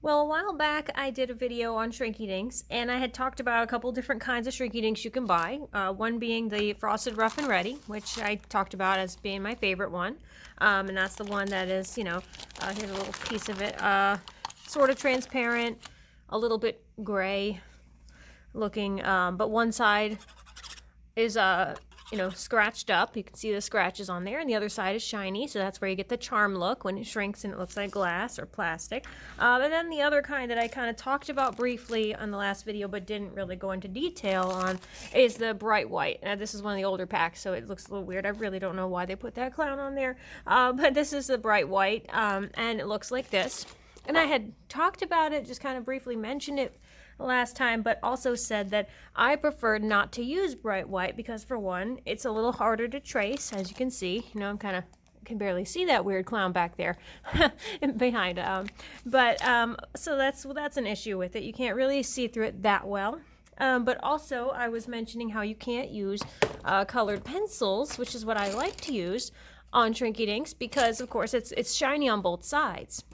Well, a while back I did a video on Shrinky Dinks, and I had talked about a couple different kinds of Shrinky Dinks you can buy. One being the Frosted Rough and Ready, which I talked about as being my favorite one. And that's the one that is, here's a little piece of it, sort of transparent, a little bit gray looking, but one side is scratched up. You can see the scratches on there, and the other side is shiny, so that's where you get the charm look when it shrinks and it looks like glass or plastic. And then the other kind that I kind of talked about briefly on the last video but didn't really go into detail on is the bright white. Now this is one of the older packs, so it looks a little weird. I really don't know why they put that clown on there, but this is the bright white, and it looks like this. And I had talked about it, just kind of briefly mentioned it last time, but also said that I preferred not to use bright white because, for one, it's a little harder to trace. As you can see, I'm kind of can barely see that weird clown back there behind. So that's an issue with it. You can't really see through it that well. But also, I was mentioning how you can't use colored pencils, which is what I like to use on Shrinky Dinks, because of course it's shiny on both sides.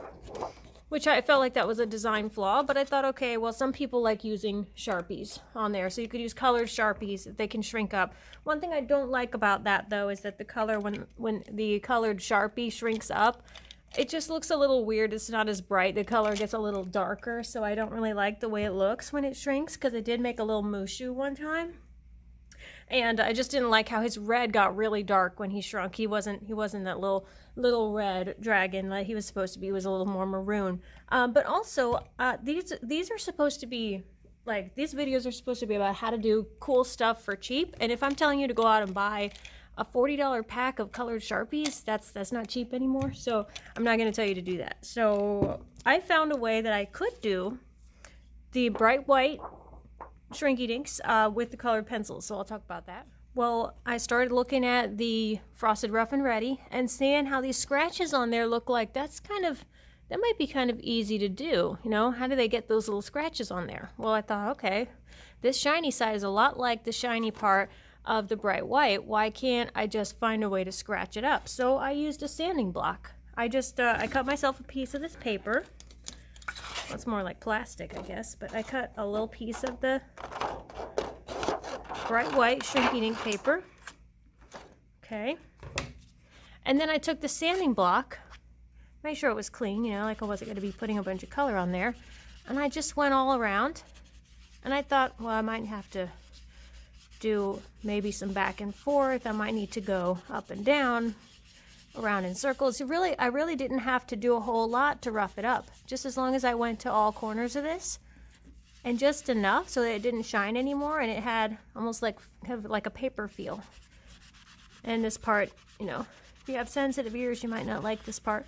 Which I felt like that was a design flaw, but I thought, okay, well, some people like using Sharpies on there, so you could use colored Sharpies. They can shrink up. One thing I don't like about that, though, is that the color, when the colored Sharpie shrinks up, it just looks a little weird. It's not as bright. The color gets a little darker, so I don't really like the way it looks when it shrinks, because it did make a little mooshu one time. And I just didn't like how his red got really dark when he shrunk. He wasn't that little red dragon like he was supposed to be. He was a little more maroon. But also, these are supposed to be, like, these videos are supposed to be about how to do cool stuff for cheap. And if I'm telling you to go out and buy a $40 pack of colored Sharpies, that's not cheap anymore. So I'm not going to tell you to do that. So I found a way that I could do the bright white Shrinky Dinks with the colored pencils, so I'll talk about that. Well, I started looking at the Frosted Rough and Ready and seeing how these scratches on there look like that might be kind of easy to do. How do they get those little scratches on there? Well, I thought, okay, this shiny side is a lot like the shiny part of the bright white. Why can't I just find a way to scratch it up? So I used a sanding block. I cut myself a piece of this paper. It's more like plastic, I guess, but I cut a little piece of the bright white Shrinky Dink paper. Okay. And then I took the sanding block, made sure it was clean, like I wasn't going to be putting a bunch of color on there. And I just went all around. And I thought, well, I might have to do maybe some back and forth. I might need to go up and down, around in circles. I really didn't have to do a whole lot to rough it up. Just as long as I went to all corners of this, and just enough so that it didn't shine anymore, and it had almost like a paper feel. And this part, if you have sensitive ears, you might not like this part.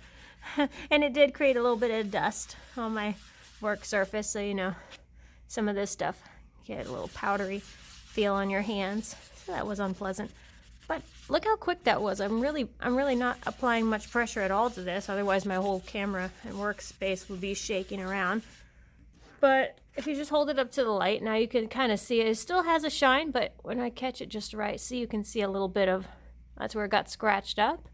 And it did create a little bit of dust on my work surface, so some of this stuff get a little powdery feel on your hands. So that was unpleasant. But look how quick that was. I'm really not applying much pressure at all to this, otherwise my whole camera and workspace would be shaking around. But if you just hold it up to the light, now you can kind of see it. It still has a shine, but when I catch it just right, you can see a little bit of, that's where it got scratched up.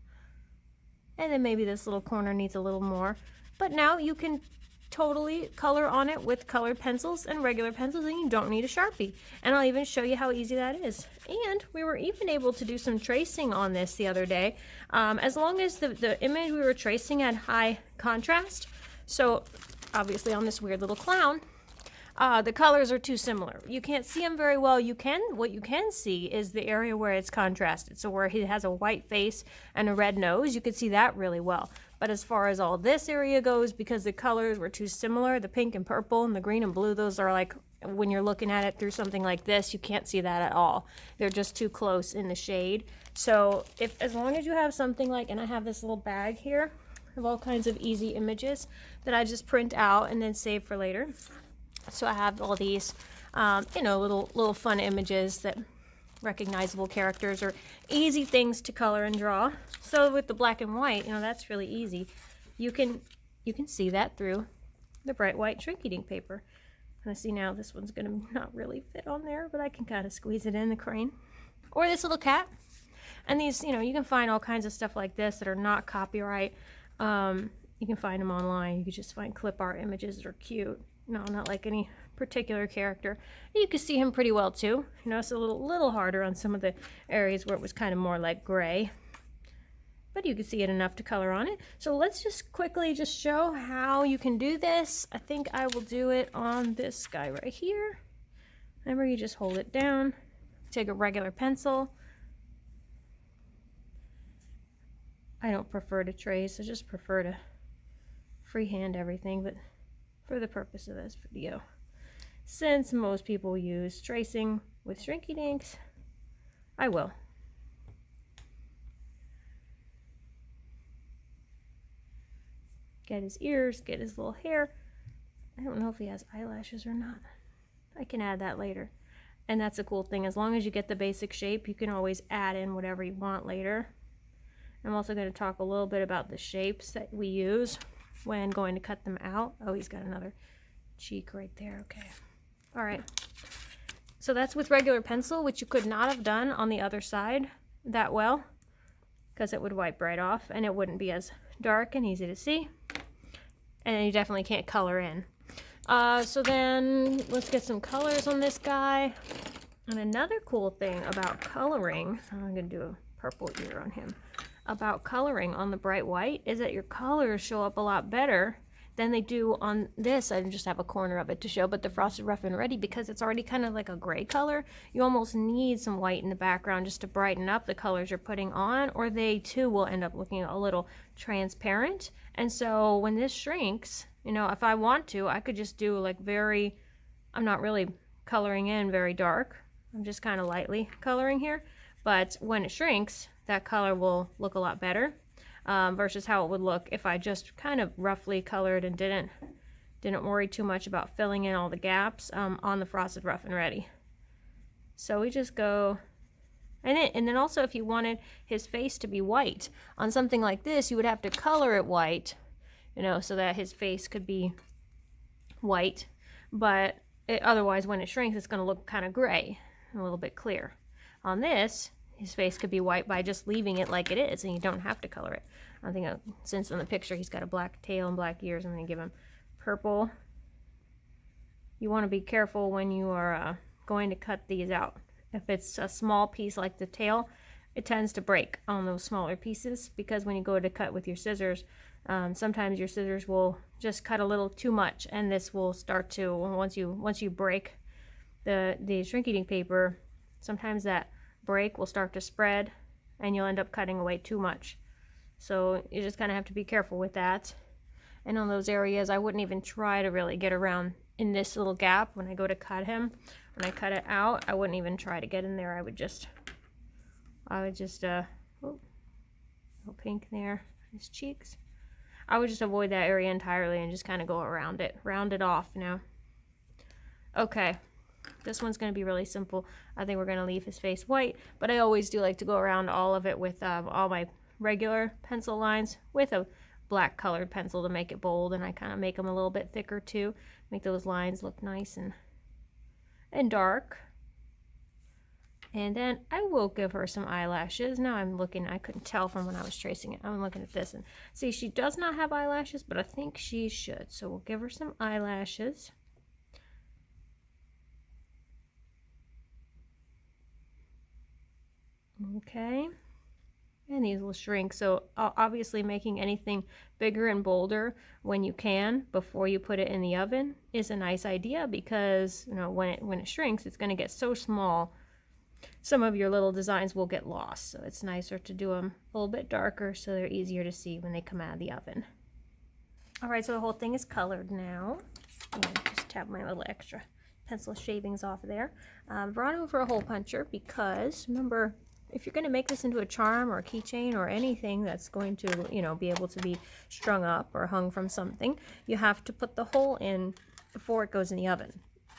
And then maybe this little corner needs a little more. But now you can totally color on it with colored pencils and regular pencils, and you don't need a Sharpie. And I'll even show you how easy that is. And we were even able to do some tracing on this the other day, as long as the image we were tracing had high contrast. So obviously on this weird little clown, the colors are too similar. You can't see them very well. What you can see is the area where it's contrasted. So where he has a white face and a red nose, you can see that really well. But as far as all this area goes, because the colors were too similar, the pink and purple and the green and blue, those are like, when you're looking at it through something like this, you can't see that at all. They're just too close in the shade. So as long as you have something like, and I have this little bag here of all kinds of easy images that I just print out and then save for later. So I have all these, little fun images that recognizable characters or easy things to color and draw. So with the black and white, that's really easy. You can see that through the bright white Shrinky Dink paper. And I see now this one's gonna not really fit on there, but I can kind of squeeze it in the crane. Or this little cat. And these, you can find all kinds of stuff like this that are not copyright. You can find them online. You can just find clip art images that are cute. No, not like any particular character. You can see him pretty well too. You know, it's a little harder on some of the areas where it was kind of more like gray. But you can see it enough to color on it. So let's just quickly just show how you can do this. I think I will do it on this guy right here. Remember, you just hold it down, take a regular pencil. I don't prefer to trace, I just prefer to freehand everything, but for the purpose of this video, since most people use tracing with Shrinky Dinks, I will. Get his ears, get his little hair. I don't know if he has eyelashes or not. I can add that later. And that's a cool thing. As long as you get the basic shape, you can always add in whatever you want later. I'm also going to talk a little bit about the shapes that we use when going to cut them out. Oh, he's got another cheek right there. Okay. All right. So that's with regular pencil, which you could not have done on the other side that well, because it would wipe right off and it wouldn't be as dark and easy to see. And you definitely can't color in. So then let's get some colors on this guy. And another cool thing about coloring, I'm going to do a purple ear on him, about coloring on the bright white is that your colors show up a lot better than they do on this. I just have a corner of it to show, but the Frosted Rough and Ready, because it's already kind of like a gray color, you almost need some white in the background just to brighten up the colors you're putting on, or they too will end up looking a little transparent. And so when this shrinks, you know, if I want to, I could just do like I'm not really coloring in very dark. I'm just kind of lightly coloring here. But when it shrinks, that color will look a lot better. Versus how it would look if I just kind of roughly colored and didn't worry too much about filling in all the gaps on the Frosted Rough and Ready. So we just go, and then also if you wanted his face to be white on something like this, you would have to color it white, you know, so that his face could be white. But otherwise, when it shrinks, it's going to look kind of gray, a little bit clear. On this, his face could be white by just leaving it like it is, and you don't have to color it. I think since in the picture he's got a black tail and black ears, I'm going to give him purple. You want to be careful when you are going to cut these out. If it's a small piece like the tail, it tends to break on those smaller pieces, because when you go to cut with your scissors, sometimes your scissors will just cut a little too much, and this will start to, once you break the Shrinky Dink paper, sometimes that break will start to spread and you'll end up cutting away too much. So you just kind of have to be careful with that. And on those areas, I wouldn't even try to really get around in this little gap when I go to cut him. When I cut it out, I wouldn't even try to get in there. I would just oh, little pink there, his cheeks. I would just avoid that area entirely and just kind of go around it, round it off now. Okay. This one's going to be really simple. I think we're going to leave his face white, but I always do like to go around all of it with all my regular pencil lines with a black colored pencil to make it bold, and I kind of make them a little bit thicker too, make those lines look nice and dark. And then I will give her some eyelashes. Now I'm looking, I couldn't tell from when I was tracing it. I'm looking at this and see, she does not have eyelashes, but I think she should. So we'll give her some eyelashes. Okay, and these will shrink. So obviously making anything bigger and bolder when you can before you put it in the oven is a nice idea, because you know when it shrinks, it's going to get so small, some of your little designs will get lost. So it's nicer to do them a little bit darker so they're easier to see when they come out of the oven. All right, so the whole thing is colored now. Just tap my little extra pencil shavings off there. Brought over a hole puncher because remember, if you're going to make this into a charm or a keychain or anything that's going to, you know, be able to be strung up or hung from something, you have to put the hole in before it goes in the oven.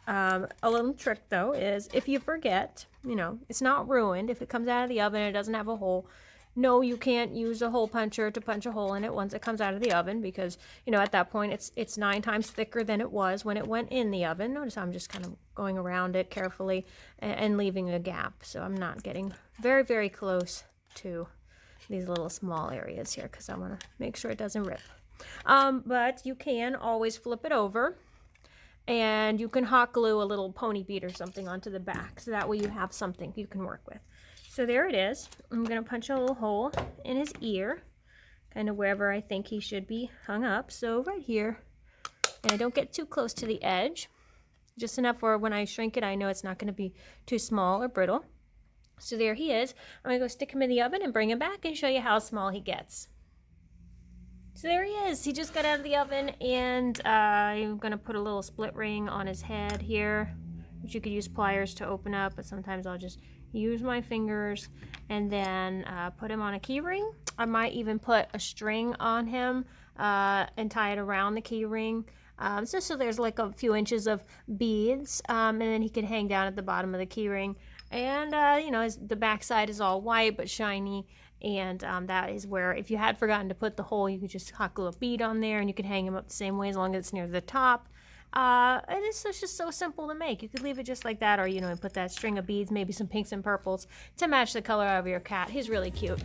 A little trick though is if you forget, you know, it's not ruined. If it comes out of the oven and it doesn't have a hole, no, you can't use a hole puncher to punch a hole in it once it comes out of the oven, because, you know, at that point it's 9 times thicker than it was when it went in the oven. Notice I'm just kind of going around it carefully and leaving a gap, so I'm not getting very, very close to these little small areas here, because I want to make sure it doesn't rip. But you can always flip it over, and you can hot glue a little pony bead or something onto the back, so that way you have something you can work with. So there it is. I'm going to punch a little hole in his ear, kind of wherever I think he should be hung up. So right here, and I don't get too close to the edge, just enough where when I shrink it, I know it's not going to be too small or brittle. So there he is. I'm going to go stick him in the oven and bring him back and show you how small he gets. So there he is. He just got out of the oven, and I'm going to put a little split ring on his head here, which you could use pliers to open up, but sometimes I'll just use my fingers, and then put him on a key ring. I might even put a string on him and tie it around the key ring. So there's like a few inches of beads, and then he can hang down at the bottom of the key ring. And you know, the back side is all white but shiny, and that is where, if you had forgotten to put the hole, you could just hot glue a bead on there, and you could hang him up the same way as long as it's near the top. And it's just so simple to make. You could leave it just like that, or you know, put that string of beads, maybe some pinks and purples to match the color of your cat. He's really cute.